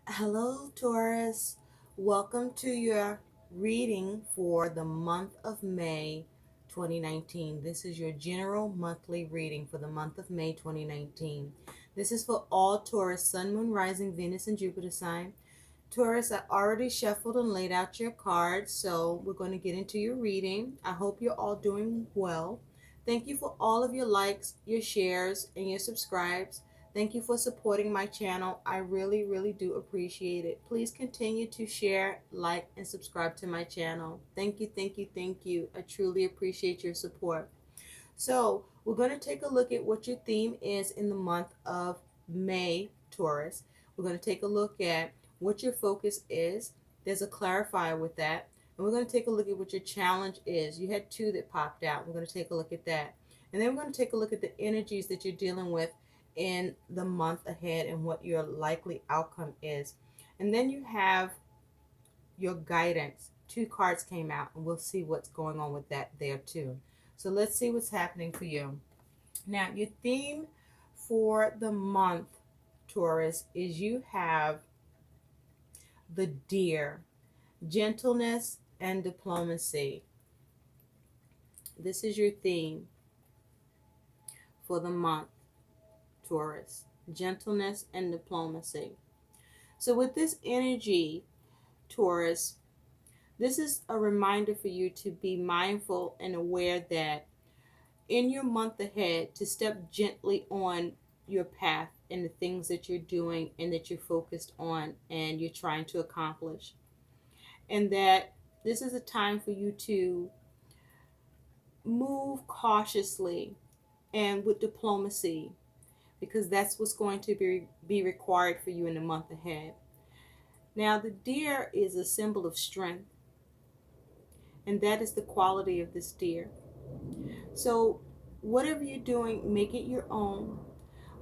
Hello, Taurus. Welcome to your reading for the month of May 2019. This is your general monthly reading for the month of May 2019. This is for all Taurus, Sun, Moon, Rising, Venus, and Jupiter sign. Taurus, I already shuffled and laid out your cards, so we're going to get into your reading. I hope you're all doing well. Thank you for all of your likes, your shares, and your subscribes. Thank you for supporting my channel. I really, really do appreciate it. Please continue to share, like, and subscribe to my channel. Thank you, thank you, thank you. I truly appreciate your support. So, we're going to take a look at what your theme is in the month of May, Taurus. We're going to take a look at what your focus is. There's a clarifier with that. And we're going to take a look at what your challenge is. You had two that popped out. We're going to take a look at that. And then we're going to take a look at the energies that you're dealing with in the month ahead and what your likely outcome is. And then you have your guidance. Two cards came out, and we'll see what's going on with that there too. So let's see what's happening for you. Now, your theme for the month, Taurus, is you have the deer, gentleness and diplomacy. This is your theme for the month, Taurus, gentleness and diplomacy. So with this energy, Taurus, this is a reminder for you to be mindful and aware that in your month ahead, to step gently on your path and the things that you're doing and that you're focused on and you're trying to accomplish. And that this is a time for you to move cautiously and with diplomacy, because that's what's going to be required for you in the month ahead. Now, the deer is a symbol of strength, and that is the quality of this deer. So, whatever you're doing, make it your own,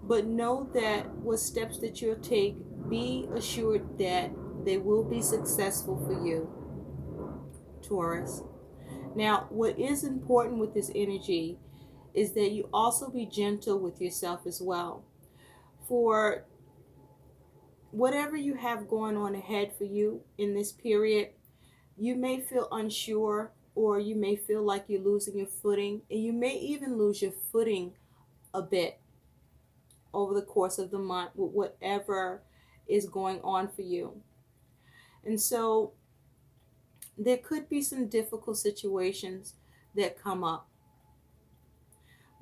but know that what steps that you'll take, be assured that they will be successful for you, Taurus. Now, what is important with this energy is that you also be gentle with yourself as well. For whatever you have going on ahead for you in this period, you may feel unsure, or you may feel like you're losing your footing, and you may even lose your footing a bit over the course of the month with whatever is going on for you. And so there could be some difficult situations that come up.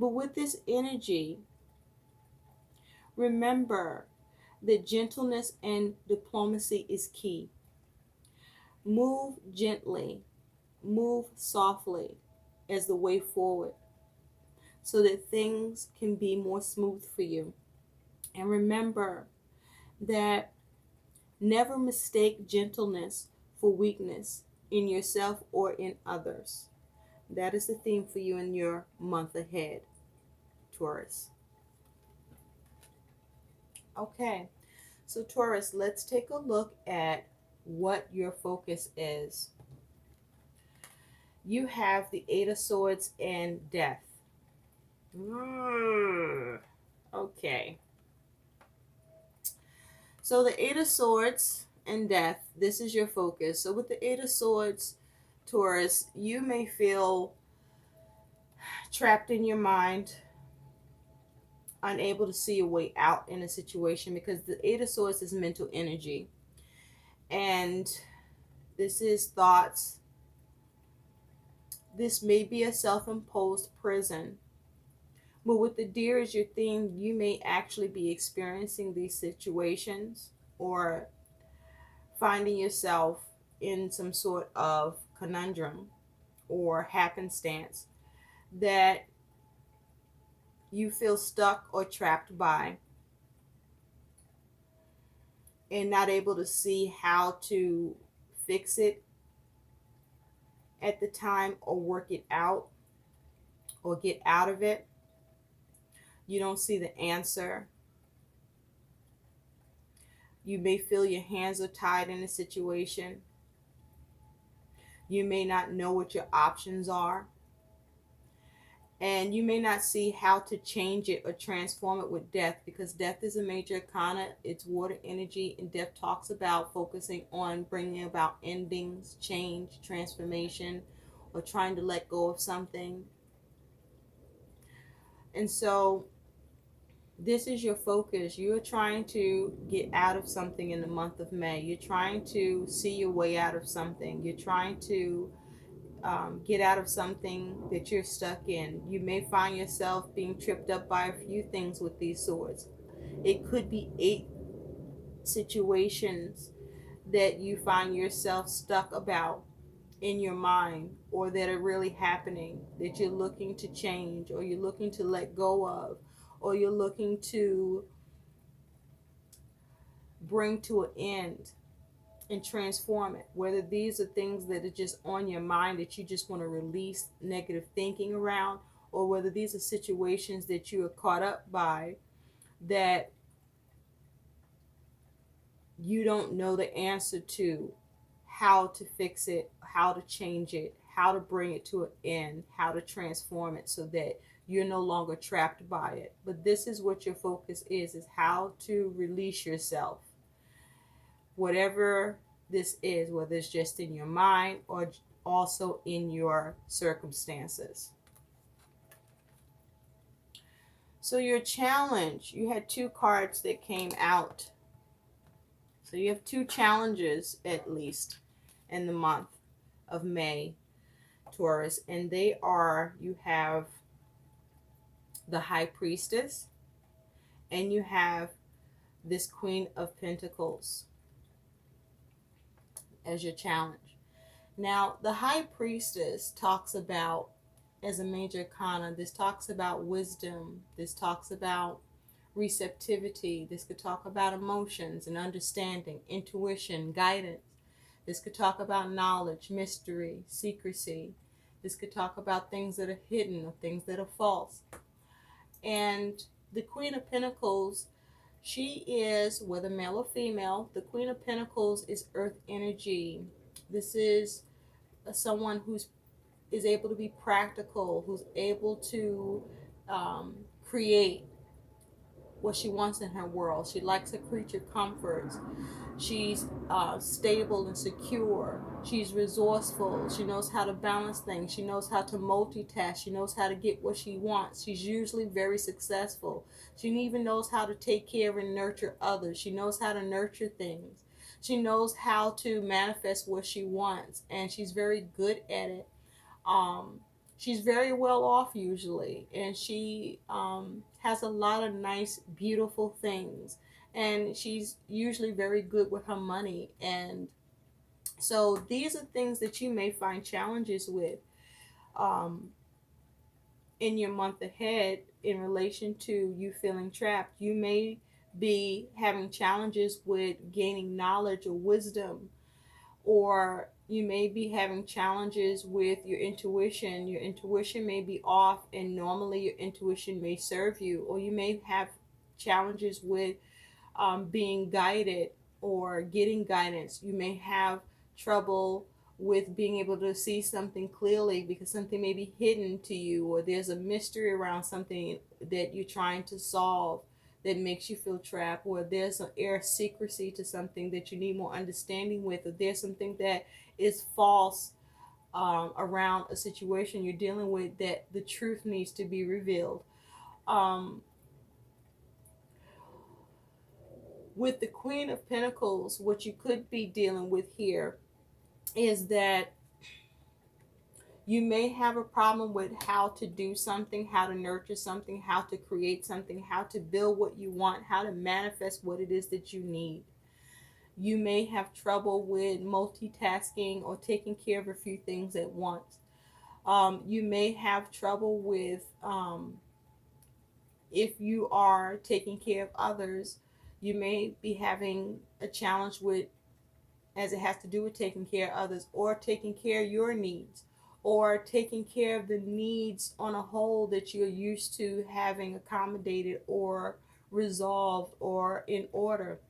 But with this energy, remember that gentleness and diplomacy is key. Move gently, move softly as the way forward so that things can be more smooth for you. And remember that never mistake gentleness for weakness in yourself or in others. That is the theme for you in your month ahead, Taurus. Okay, so Taurus, let's take a look at what your focus is. You have the Eight of Swords and Death. Okay. So the Eight of Swords and Death, this is your focus. So with the Eight of Swords, Taurus, you may feel trapped in your mind, unable to see a way out in a situation, because the Eight of Swords is mental energy. And this is thoughts. This may be a self-imposed prison. But with the deer as your theme, you may actually be experiencing these situations or finding yourself in some sort of conundrum or happenstance that you feel stuck or trapped by and not able to see how to fix it at the time or work it out or get out of it. You don't see the answer. You may feel your hands are tied in a situation. You may not know what your options are. And you may not see how to change it or transform it with death, because death is a major arcana. It's water energy, and death talks about focusing on bringing about endings, change, transformation, or trying to let go of something. And so this is your focus. You're trying to get out of something in the month of May. You're trying to see your way out of something. You're trying to get out of something that you're stuck in. You may find yourself being tripped up by a few things with these swords. It could be 8 situations that you find yourself stuck about in your mind, or that are really happening, that you're looking to change, or you're looking to let go of, or you're looking to bring to an end and transform it. Whether these are things that are just on your mind that you just want to release negative thinking around, or whether these are situations that you are caught up by that you don't know the answer to, how to fix it, how to change it, how to bring it to an end, how to transform it so that you're no longer trapped by it. But this is what your focus is how to release yourself. Whatever this is, whether it's just in your mind or also in your circumstances. So your challenge, you had 2 cards that came out. So you have 2 challenges at least in the month of May, Taurus, and they are, you have the High Priestess and you have this Queen of Pentacles as your challenge. Now, the High Priestess talks about, as a major arcana, this talks about wisdom, this talks about receptivity, this could talk about emotions and understanding, intuition, guidance. This could talk about knowledge, mystery, secrecy. This could talk about things that are hidden or things that are false. And the Queen of Pentacles, she is, whether male or female, the Queen of Pentacles is earth energy. This is someone who's is able to be practical, who's able to create what she wants in her world. She likes her creature comforts. She's stable and secure. She's resourceful. She knows how to balance things. She knows how to multitask. She knows how to get what she wants. She's usually very successful. She even knows how to take care and nurture others. She knows how to nurture things. She knows how to manifest what she wants, and she's very good at it. She's very well off usually, and she has a lot of nice, beautiful things, and she's usually very good with her money. And so these are things that you may find challenges with in your month ahead in relation to you feeling trapped. You may be having challenges with gaining knowledge or wisdom, or you may be having challenges with your intuition. Your intuition may be off, and normally your intuition may serve you. Or you may have challenges with being guided or getting guidance. You may have trouble with being able to see something clearly because something may be hidden to you, or there's a mystery around something that you're trying to solve that makes you feel trapped, or there's an air of secrecy to something that you need more understanding with, or there's something that is false around a situation you're dealing with that the truth needs to be revealed. With the Queen of Pentacles, what you could be dealing with here is that you may have a problem with how to do something, how to nurture something, how to create something, how to build what you want, how to manifest what it is that you need. You may have trouble with multitasking or taking care of a few things at once. You may have trouble with, if you are taking care of others, you may be having a challenge with, as it has to do with taking care of others, or taking care of your needs, or taking care of the needs on a whole that you're used to having accommodated or resolved or in order.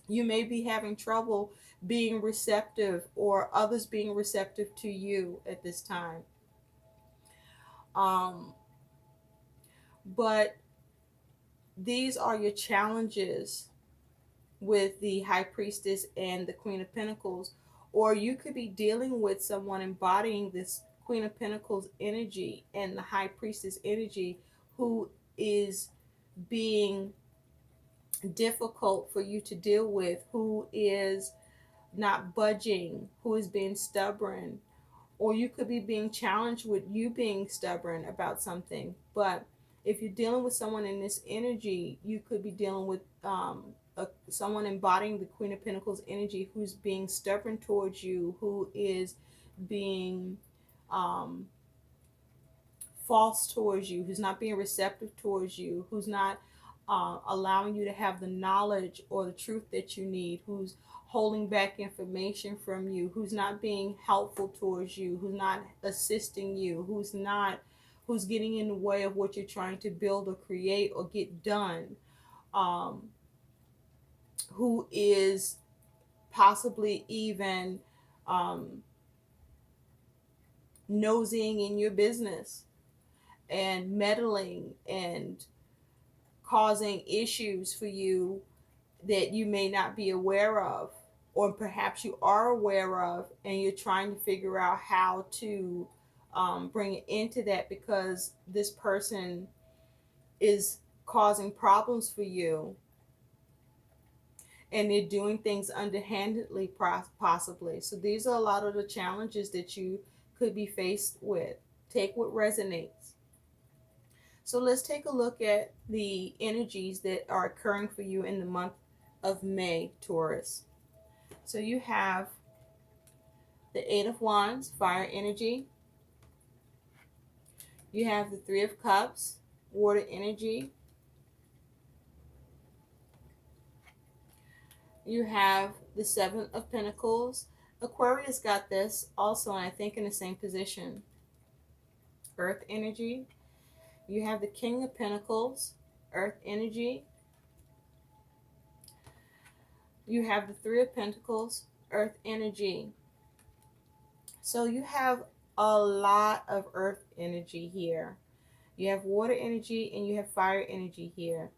You may be having trouble being receptive, or others being receptive to you at this time. But these are your challenges with the High Priestess and the Queen of Pentacles. Or you could be dealing with someone embodying this Queen of Pentacles energy and the High Priestess energy who is being difficult for you to deal with, who is not budging, who is being stubborn. Or you could be being challenged with you being stubborn about something. But if you're dealing with someone in this energy, you could be dealing with someone embodying the Queen of Pentacles energy who's being stubborn towards you, who is being um, false towards you, who's not being receptive towards you, who's not allowing you to have the knowledge or the truth that you need, who's holding back information from you, who's not being helpful towards you, who's not assisting you, who's getting in the way of what you're trying to build or create or get done, um, who is possibly even um, nosing in your business and meddling and causing issues for you that you may not be aware of, or perhaps you are aware of and you're trying to figure out how to bring it into that, because this person is causing problems for you and they're doing things underhandedly, possibly. So these are a lot of the challenges that you could be faced with. Take what resonates. So let's take a look at the energies that are occurring for you in the month of May, Taurus. So you have the Eight of Wands, fire energy. You have the Three of Cups, water energy. You have the Seven of Pentacles. Aquarius got this also, and I think in the same position. Earth energy. You have the King of Pentacles, earth energy. You have the Three of Pentacles, earth energy. So you have a lot of earth energy here. You have water energy and you have fire energy here.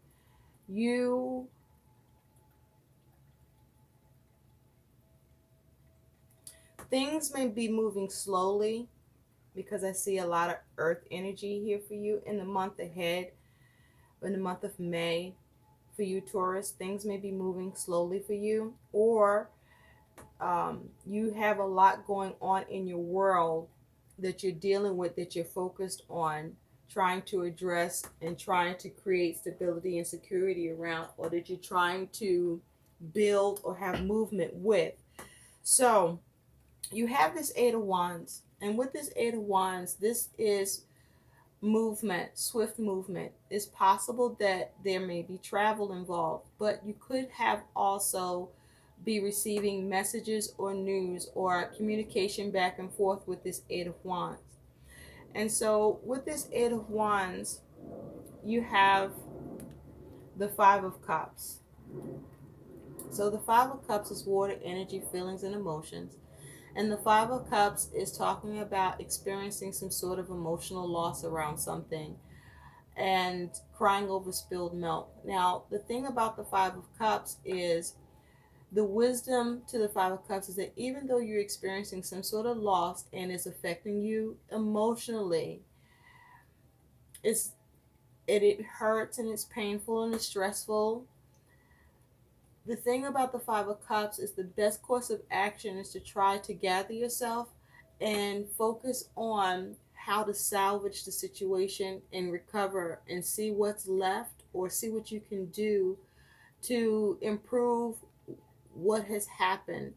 Things may be moving slowly because I see a lot of earth energy here for you in the month ahead, in the month of May. For you, Taurus, things may be moving slowly for you, or you have a lot going on in your world that you're dealing with, that you're focused on trying to address and trying to create stability and security around, or that you're trying to build or have movement with. So you have this Eight of Wands, and with this Eight of Wands, this is movement, swift movement. It's possible that there may be travel involved, but you could have also be receiving messages or news or communication back and forth with this Eight of Wands. And so with this Eight of Wands, you have the Five of Cups. So the Five of Cups is water, energy, feelings, and emotions. And the Five of Cups is talking about experiencing some sort of emotional loss around something and crying over spilled milk. Now, the thing about the Five of Cups is the wisdom to the Five of Cups is that even though you're experiencing some sort of loss and it's affecting you emotionally, it hurts and it's painful and it's stressful. The thing about the Five of Cups is the best course of action is to try to gather yourself and focus on how to salvage the situation and recover and see what's left, or see what you can do to improve what has happened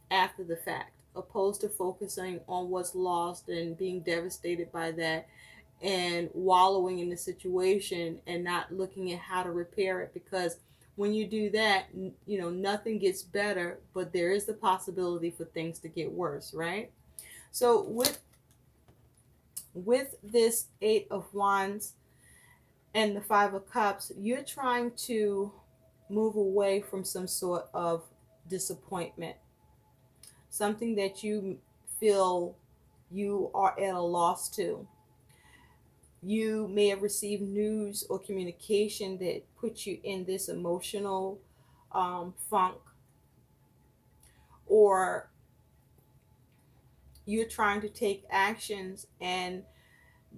after the fact, opposed to focusing on what's lost and being devastated by that and wallowing in the situation and not looking at how to repair it. Because when you do that, nothing gets better, but there is the possibility for things to get worse, right? So with this Eight of Wands and the Five of Cups, you're trying to move away from some sort of disappointment, something that you feel you are at a loss to. You may have received news or communication that puts you in this emotional funk, or you're trying to take actions, and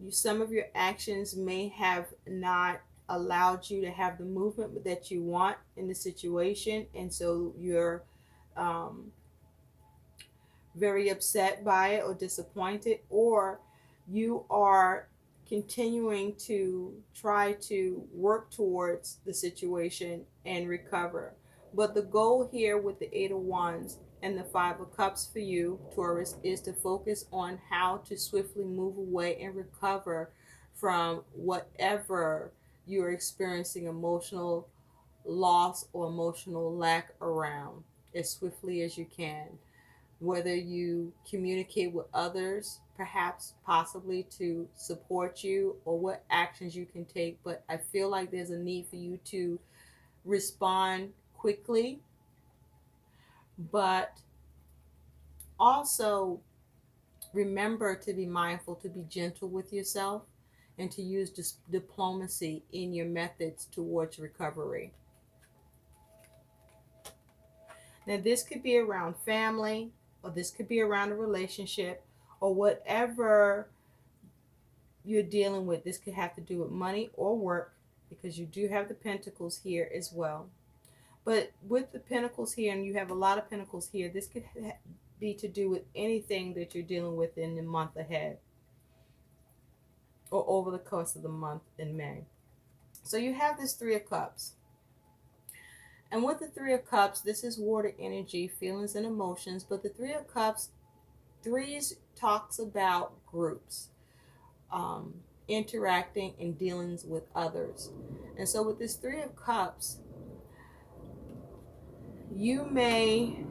some of your actions may have not allowed you to have the movement that you want in the situation, and so you're um, very upset by it or disappointed, or you are continuing to try to work towards the situation and recover. But the goal here with the Eight of Wands and the Five of Cups for you, Taurus, is to focus on how to swiftly move away and recover from whatever you're experiencing emotional loss or emotional lack around as swiftly as you can, whether you communicate with others, perhaps possibly to support you, or what actions you can take. But I feel like there's a need for you to respond quickly, but also remember to be mindful, to be gentle with yourself, and to use diplomacy in your methods towards recovery. Now, this could be around family, or this could be around a relationship, or whatever you're dealing with. This could have to do with money or work, because you do have the Pentacles here as well. But with the Pentacles here, and you have a lot of Pentacles here, this could be to do with anything that you're dealing with in the month ahead or over the course of the month in May. So you have this Three of Cups. And with the Three of Cups, this is water energy, feelings and emotions. But the Three of Cups, threes talks about groups. Interacting and dealings with others. And so with this Three of Cups, you may,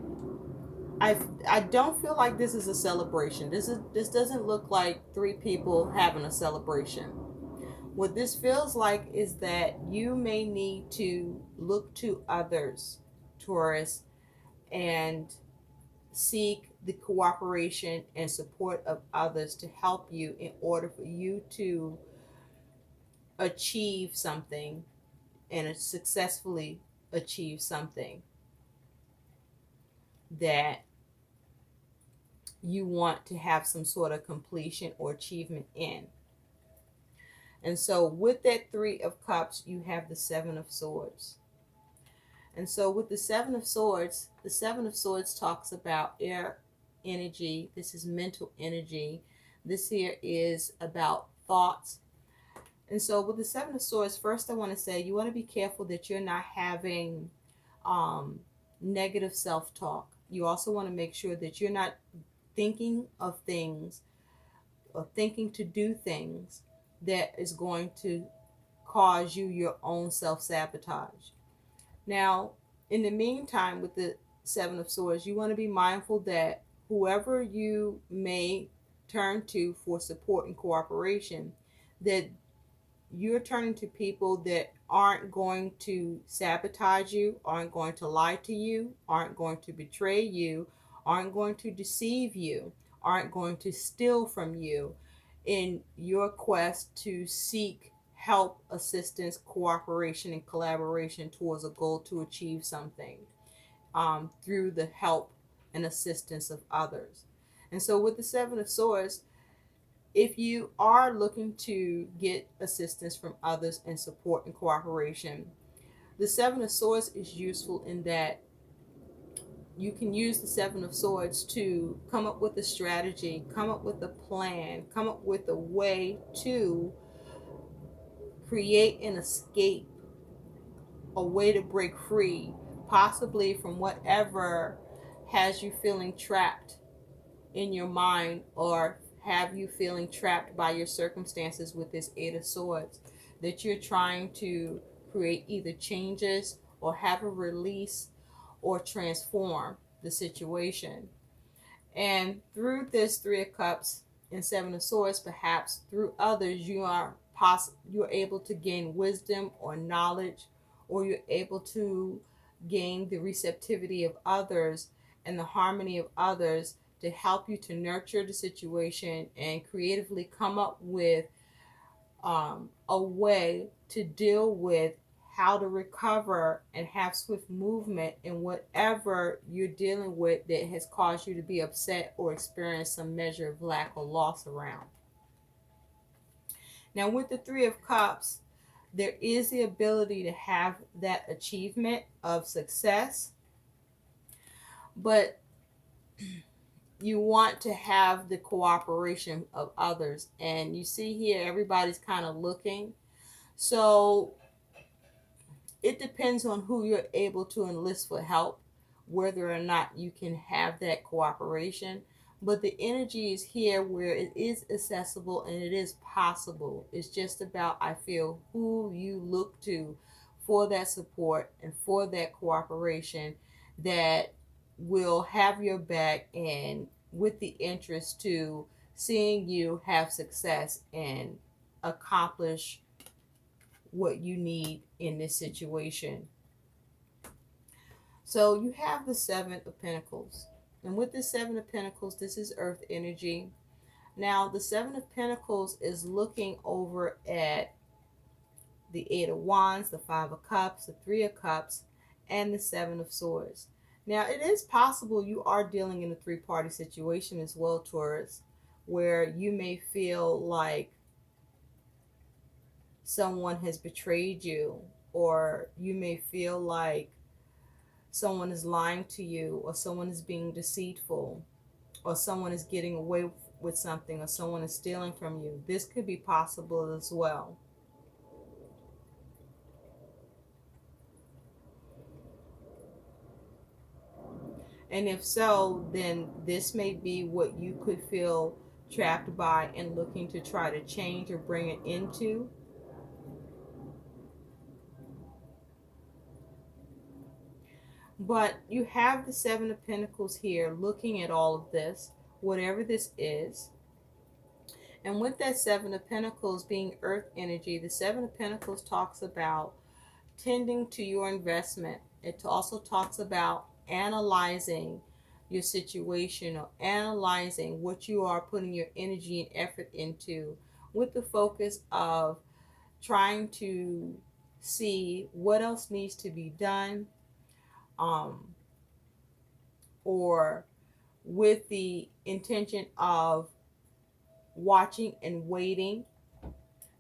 I don't feel like this is a celebration. This doesn't look like three people having a celebration. What this feels like is that you may need to look to others, Taurus, and seek the cooperation and support of others to help you in order for you to achieve something and successfully achieve something that you want to have some sort of completion or achievement in. And so with that Three of Cups, you have the Seven of Swords. And so with the Seven of Swords, the Seven of Swords talks about air energy. This is mental energy. This here is about thoughts. And so with the Seven of Swords, first I want to say you want to be careful that you're not having negative self-talk. You also want to make sure that you're not thinking of things or thinking to do things that is going to cause you your own self-sabotage. Now, in the meantime, with the Seven of Swords, you want to be mindful that whoever you may turn to for support and cooperation, that you're turning to people that aren't going to sabotage you, aren't going to lie to you, aren't going to betray you, aren't going to deceive you, aren't going to steal from you in your quest to seek help, assistance, cooperation, and collaboration towards a goal to achieve something through the help and assistance of others. And so with the Seven of Swords, if you are looking to get assistance from others and support and cooperation, the Seven of Swords is useful in that you can use the Seven of Swords to come up with a strategy, come up with a plan, come up with a way to create an escape, a way to break free, possibly from whatever has you feeling trapped in your mind, or have you feeling trapped by your circumstances with this Eight of Swords, that you're trying to create either changes or have a release or transform the situation. And through this Three of Cups and Seven of Swords, perhaps through others, you're able to gain wisdom or knowledge, or you're able to gain the receptivity of others and the harmony of others to help you to nurture the situation and creatively come up with a way to deal with how to recover and have swift movement in whatever you're dealing with that has caused you to be upset or experience some measure of lack or loss around. Now, with the Three of Cups, there is the ability to have that achievement of success, but you want to have the cooperation of others. And you see here, everybody's kind of looking. So it depends on who you're able to enlist for help, whether or not you can have that cooperation. But the energy is here where it is accessible and it is possible. It's just about, I feel, who you look to for that support and for that cooperation that will have your back and with the interest to seeing you have success and accomplish what you need in this situation. So you have the Seven of Pentacles. And with the Seven of Pentacles, this is earth energy. Now, the Seven of Pentacles is looking over at the Eight of Wands, the Five of Cups, the Three of Cups, and the Seven of Swords. Now, it is possible you are dealing in a three-party situation as well, Taurus, where you may feel like someone has betrayed you, or you may feel like someone is lying to you, or someone is being deceitful, or someone is getting away with something, or someone is stealing from you. This could be possible as well. And if so, then this may be what you could feel trapped by and looking to try to change or bring it into. But you have the Seven of Pentacles here looking at all of this, whatever this is. And with that Seven of Pentacles being earth energy, the Seven of Pentacles talks about tending to your investment. It also talks about analyzing your situation or analyzing what you are putting your energy and effort into with the focus of trying to see what else needs to be done, or with the intention of watching and waiting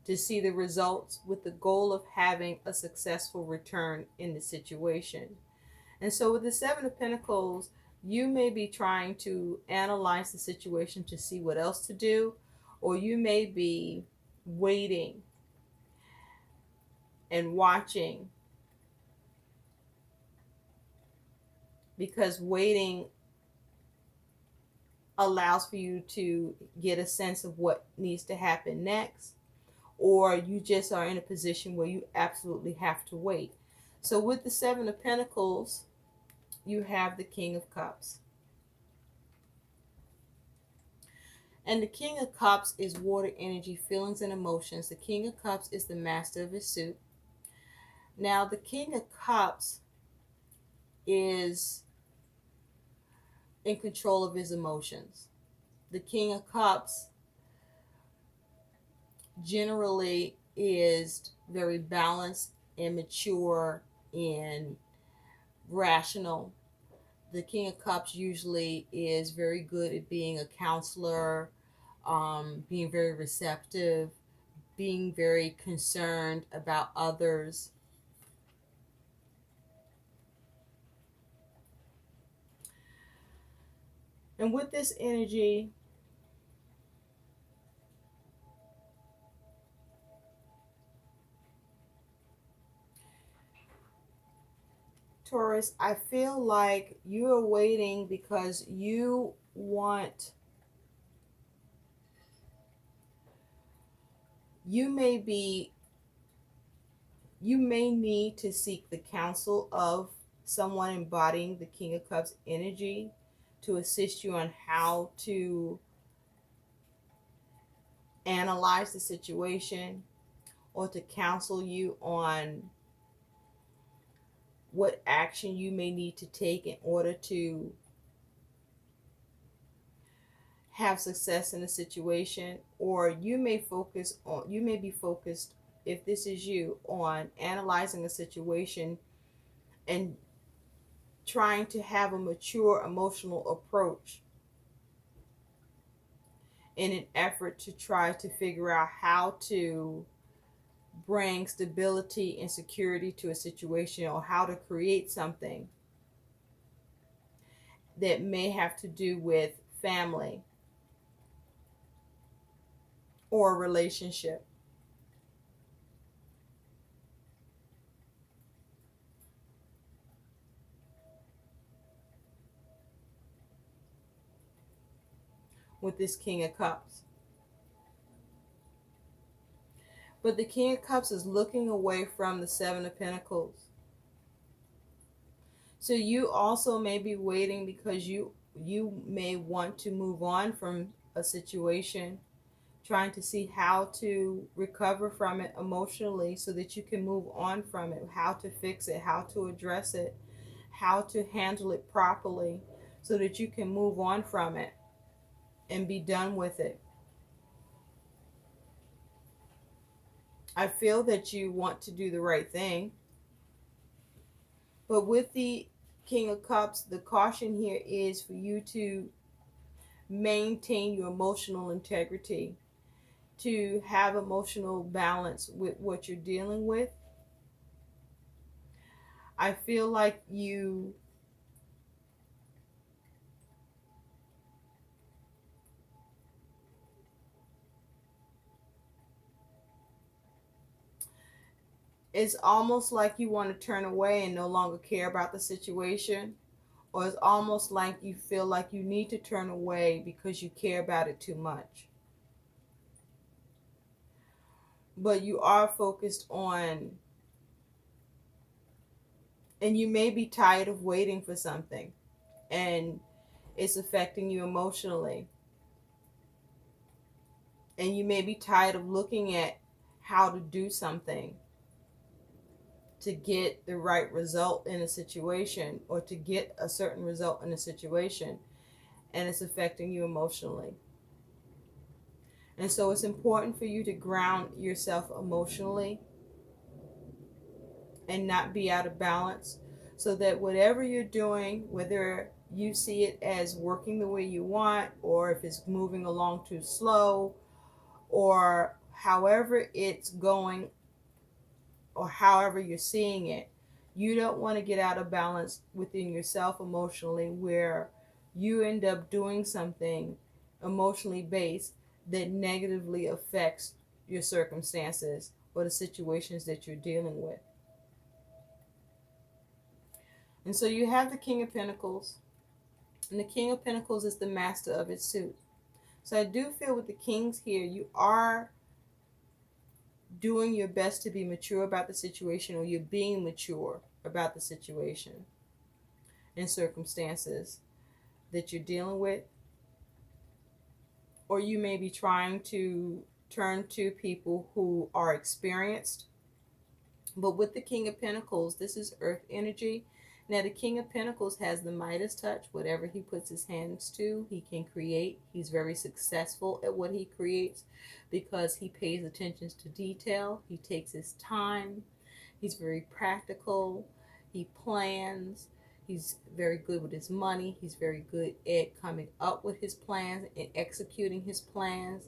to see the results with the goal of having a successful return in the situation. And so with the Seven of Pentacles, you may be trying to analyze the situation to see what else to do, or you may be waiting and watching, because waiting allows for you to get a sense of what needs to happen next, or you just are in a position where you absolutely have to wait. So with the Seven of Pentacles, you have the King of Cups. And the King of Cups is water energy, feelings, and emotions. The King of Cups is the master of his suit. Now, the King of Cups is in control of his emotions. The King of Cups generally is very balanced and mature and rational. The King of Cups usually is very good at being a counselor, being very receptive, being very concerned about others. And with this energy, Taurus, I feel like you are waiting because you want, you may be, you may need to seek the counsel of someone embodying the King of Cups energy to assist you on how to analyze the situation, or to counsel you on what action you may need to take in order to have success in a situation, or you may be focused, if this is you, on analyzing a situation and trying to have a mature emotional approach in an effort to try to figure out how to bring stability and security to a situation, or how to create something that may have to do with family or a relationship. With this King of Cups. But the King of Cups is looking away from the Seven of Pentacles. So you also may be waiting because you may want to move on from a situation, trying to see how to recover from it emotionally so that you can move on from it, how to fix it, how to address it, how to handle it properly so that you can move on from it and be done with it. I feel that you want to do the right thing. But with the King of Cups, the caution here is for you to maintain your emotional integrity, to have emotional balance with what you're dealing with. I feel like it's almost like you want to turn away and no longer care about the situation, or it's almost like you feel like you need to turn away because you care about it too much. But you are focused on, and you may be tired of waiting for something, and it's affecting you emotionally. And you may be tired of looking at how to do something to get the right result in a situation, or to get a certain result in a situation, and it's affecting you emotionally. And so it's important for you to ground yourself emotionally and not be out of balance, so that whatever you're doing, whether you see it as working the way you want, or if it's moving along too slow, or however it's going, or however you're seeing it, you don't want to get out of balance within yourself emotionally, where you end up doing something emotionally based that negatively affects your circumstances or the situations that you're dealing with. And so you have the King of Pentacles, and the King of Pentacles is the master of its suit. So I do feel with the Kings here, you are doing your best to be mature about the situation, or you're being mature about the situation and circumstances that you're dealing with. Or you may be trying to turn to people who are experienced. But with the King of Pentacles, this is earth energy. Now the King of Pentacles has the Midas touch. Whatever he puts his hands to, he can create. He's very successful at what he creates because he pays attention to detail. He takes his time. He's very practical. He plans. He's very good with his money. He's very good at coming up with his plans and executing his plans.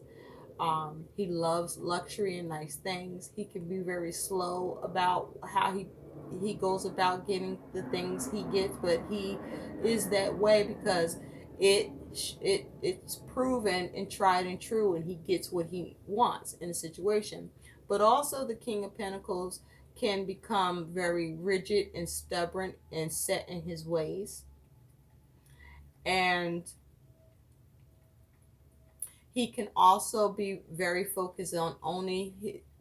He loves luxury and nice things. He can be very slow about how he goes about getting the things he gets, but he is that way because it's proven and tried and true, and he gets what he wants in a situation. But also the King of Pentacles can become very rigid and stubborn and set in his ways. And he can also be very focused on only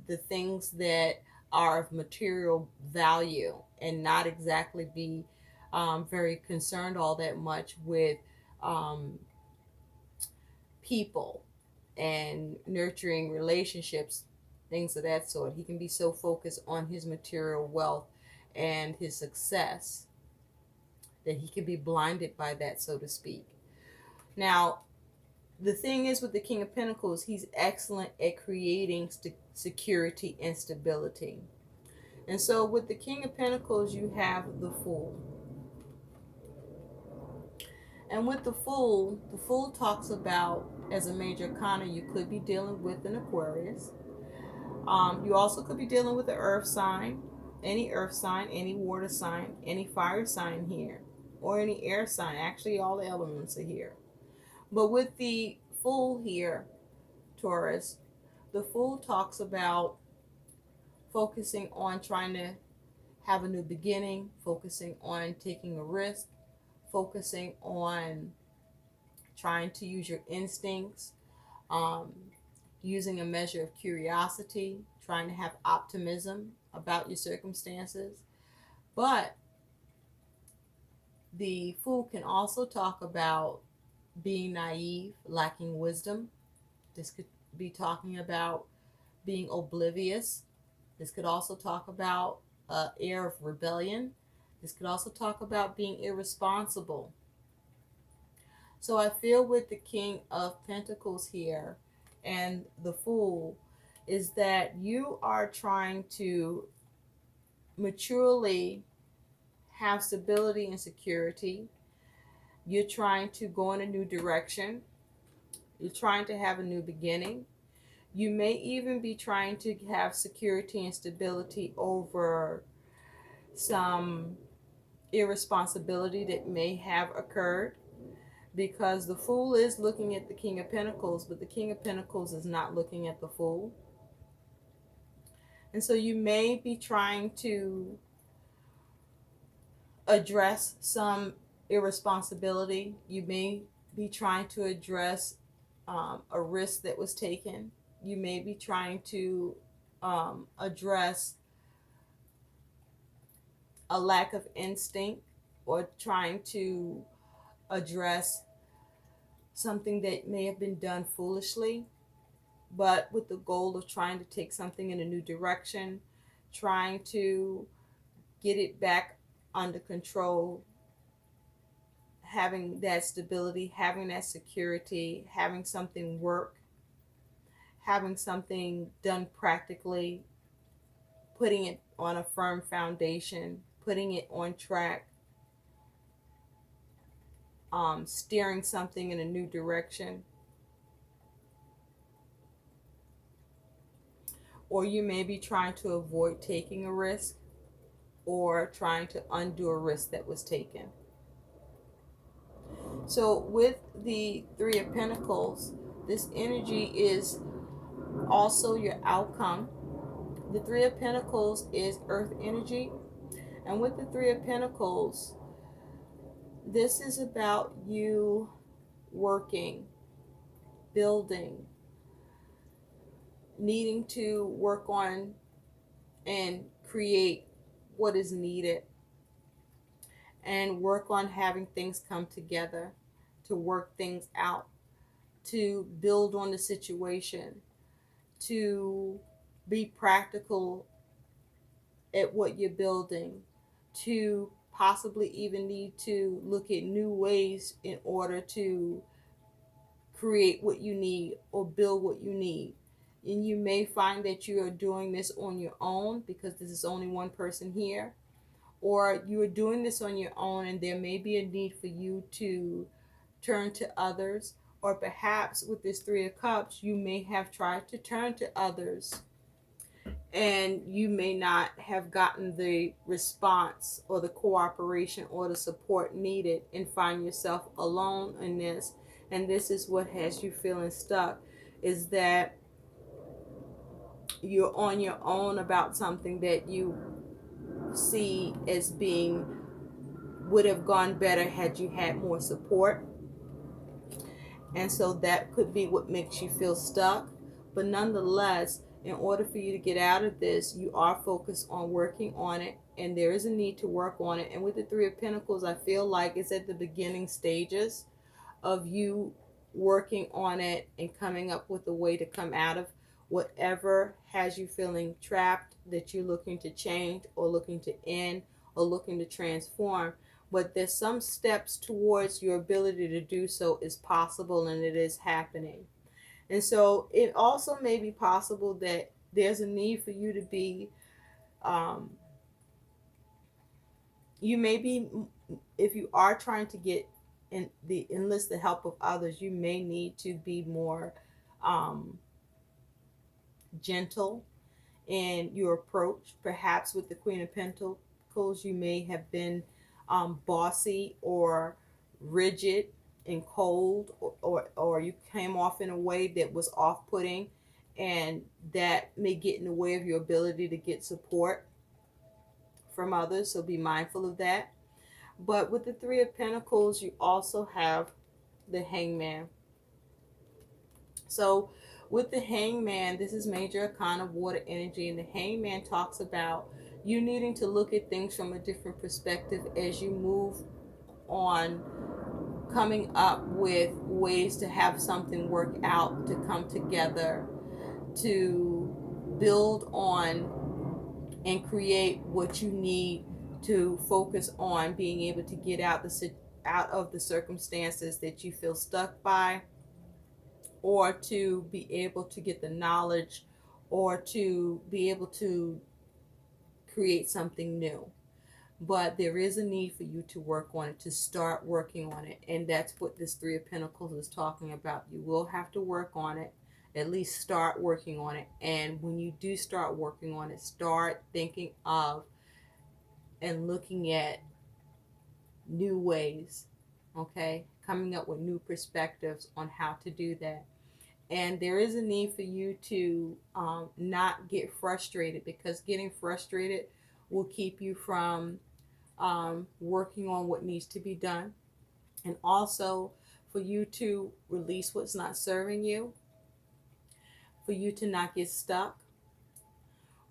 the things that are of material value, and not exactly be very concerned all that much with um, people and nurturing relationships, things of that sort. He can be so focused on his material wealth and his success that he can be blinded by that, so to speak. Now, The thing is with the King of Pentacles, he's excellent at creating security and stability. And so with the King of Pentacles, you have the Fool. And with the Fool talks about, as a major arcana, you could be dealing with an Aquarius. You also could be dealing with an earth sign, any water sign, any fire sign here, or any air sign. Actually, all the elements are here. But with the Fool here, Taurus, the Fool talks about focusing on trying to have a new beginning, focusing on taking a risk, focusing on trying to use your instincts, um, using a measure of curiosity, trying to have optimism about your circumstances. But the Fool can also talk about being naive, lacking wisdom. This could be talking about being oblivious. This could also talk about an air of rebellion. This could also talk about being irresponsible. So I feel with the King of Pentacles here and the Fool is that you are trying to maturely have stability and security. You're trying to go in a new direction. You're trying to have a new beginning. You may even be trying to have security and stability over some irresponsibility that may have occurred, because the Fool is looking at the King of Pentacles, but the King of Pentacles is not looking at the Fool. And so you may be trying to address some irresponsibility. You may be trying to address a risk that was taken. You may be trying to address a lack of instinct, or trying to address something that may have been done foolishly, but with the goal of trying to take something in a new direction, trying to get it back under control, having that stability, having that security, having something work, having something done practically, putting it on a firm foundation, putting it on track, steering something in a new direction. Or you may be trying to avoid taking a risk, or trying to undo a risk that was taken. So with the Three of Pentacles, this energy is also your outcome. The Three of Pentacles is earth energy. And with the Three of Pentacles, this is about you working, building, needing to work on and create what is needed, and work on having things come together, to work things out, to build on the situation, to be practical at what you're building, to possibly even need to look at new ways in order to create what you need or build what you need. And you may find that you are doing this on your own, because this is only one person here, or you are doing this on your own and there may be a need for you to turn to others, or perhaps with this Three of Cups, you may have tried to turn to others and you may not have gotten the response or the cooperation or the support needed, and find yourself alone in this. And this is what has you feeling stuck, is that you're on your own about something that you see as being would have gone better had you had more support. And so that could be what makes you feel stuck. But nonetheless, in order for you to get out of this, you are focused on working on it, and there is a need to work on it. And with the Three of Pentacles, I feel like it's at the beginning stages of you working on it and coming up with a way to come out of whatever has you feeling trapped, that you're looking to change or looking to end or looking to transform. but there's some steps towards your ability to do so is possible, and it is happening. And so it also may be possible that there's a need for you to be, um, you may be, if you are trying to get in the enlist the help of others, you may need to be more um, gentle in your approach. Perhaps with the Queen of Pentacles, you may have been bossy or rigid and cold, or you came off in a way that was off-putting, and that may get in the way of your ability to get support from others. So be mindful of that. But with the Three of Pentacles, you also have the Hangman. So with the Hangman, this is major arcana water energy, and the Hangman talks about you needing to look at things from a different perspective as you move on, coming up with ways to have something work out, to come together, to build on and create what you need to focus on being able to get out of the circumstances that you feel stuck by, or to be able to get the knowledge, or to be able to create something new. But there is a need for you to work on it, to start working on it. And that's what this Three of Pentacles is talking about. You will have to work on it, at least start working on it. And when you do start working on it, start thinking of and looking at new ways, okay? Coming up with new perspectives on how to do that. And there is a need for you to not get frustrated, because getting frustrated will keep you from working on what needs to be done. And also for you to release what's not serving you, for you to not get stuck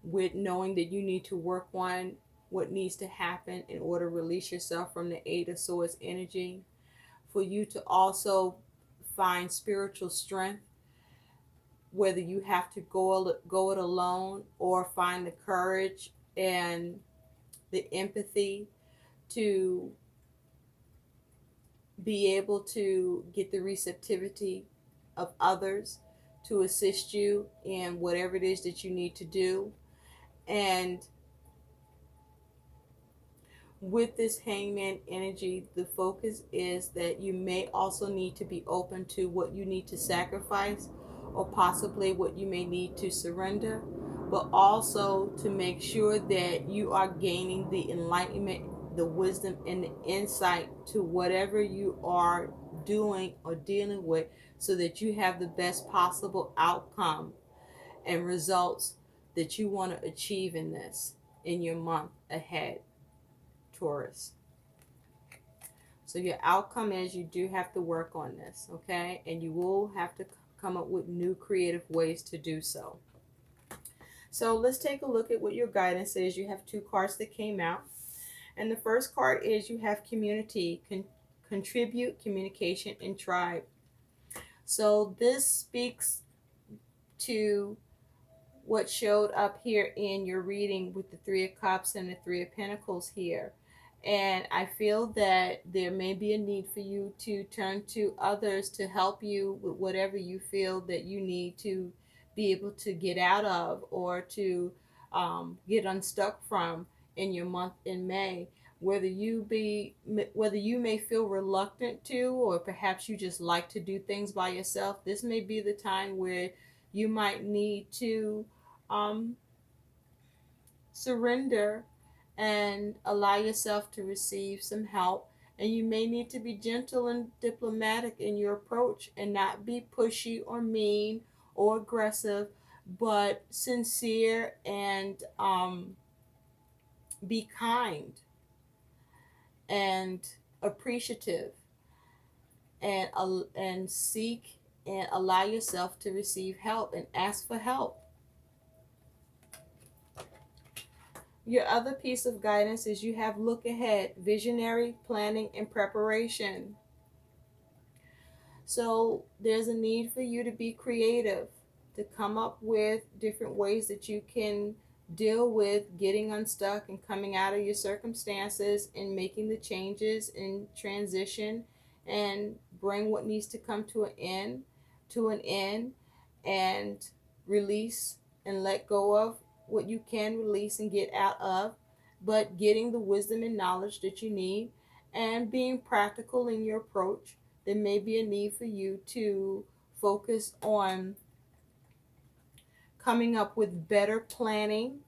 with knowing that you need to work on what needs to happen in order to release yourself from the Eight of Swords energy, for you to also find spiritual strength, whether you have to go it alone, or find the courage and the empathy to be able to get the receptivity of others to assist you in whatever it is that you need to do. And with this Hangman energy, the focus is that you may also need to be open to what you need to sacrifice, or possibly what you may need to surrender, but also to make sure that you are gaining the enlightenment, the wisdom, and the insight to whatever you are doing or dealing with, so that you have the best possible outcome and results that you want to achieve in this, in your month ahead, Taurus. So your outcome is you do have to work on this, okay? And you will have to come up with new creative ways to do so. So let's take a look at what your guidance is. You have two cards that came out. And the first card is you have community, contribute, communication, and tribe. So this speaks to what showed up here in your reading with the Three of Cups and the Three of Pentacles here. And I feel that there may be a need for you to turn to others to help you with whatever you feel that you need to be able to get out of, or to get unstuck from in your month in May. Whether you may feel reluctant to, or perhaps you just like to do things by yourself, this may be the time where you might need to surrender and allow yourself to receive some help. And you may need to be gentle and diplomatic in your approach, and not be pushy or mean or aggressive, but sincere, and be kind and appreciative, and seek and allow yourself to receive help and ask for help. Your other piece of guidance is you have look ahead, visionary, planning, and preparation. So there's a need for you to be creative, to come up with different ways that you can deal with getting unstuck and coming out of your circumstances and making the changes and transition and bring what needs to come to an end, and release and let go of what you can release and get out of, but getting the wisdom and knowledge that you need and being practical in your approach. There may be a need for you to focus on coming up with better planning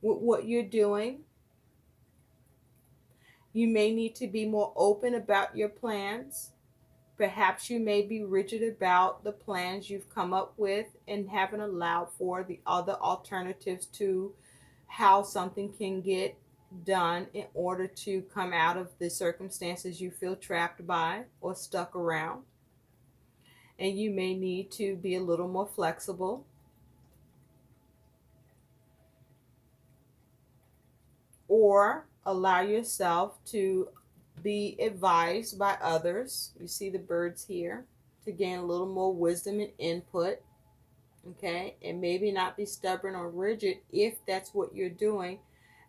with what you're doing. You may need to be more open about your plans. Perhaps you may be rigid about the plans you've come up with and haven't allowed for the other alternatives to how something can get done in order to come out of the circumstances you feel trapped by or stuck around. And you may need to be a little more flexible, or allow yourself to be advised by others. You see the birds here, to gain a little more wisdom and input. Okay, and maybe not be stubborn or rigid if that's what you're doing,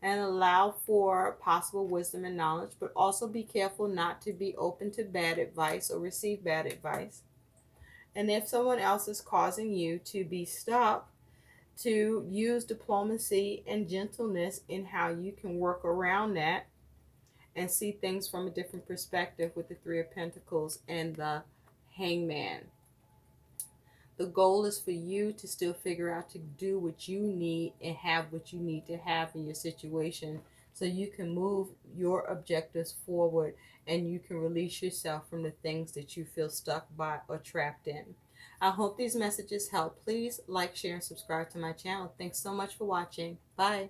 and allow for possible wisdom and knowledge, but also be careful not to be open to bad advice or receive bad advice. And if someone else is causing you to be stuck, to use diplomacy and gentleness in how you can work around that and see things from a different perspective with the Three of Pentacles and the Hangman. The goal is for you to still figure out to do what you need and have what you need to have in your situation, so you can move your objectives forward and you can release yourself from the things that you feel stuck by or trapped in. I hope these messages help. Please like, share, and subscribe to my channel. Thanks so much for watching. Bye.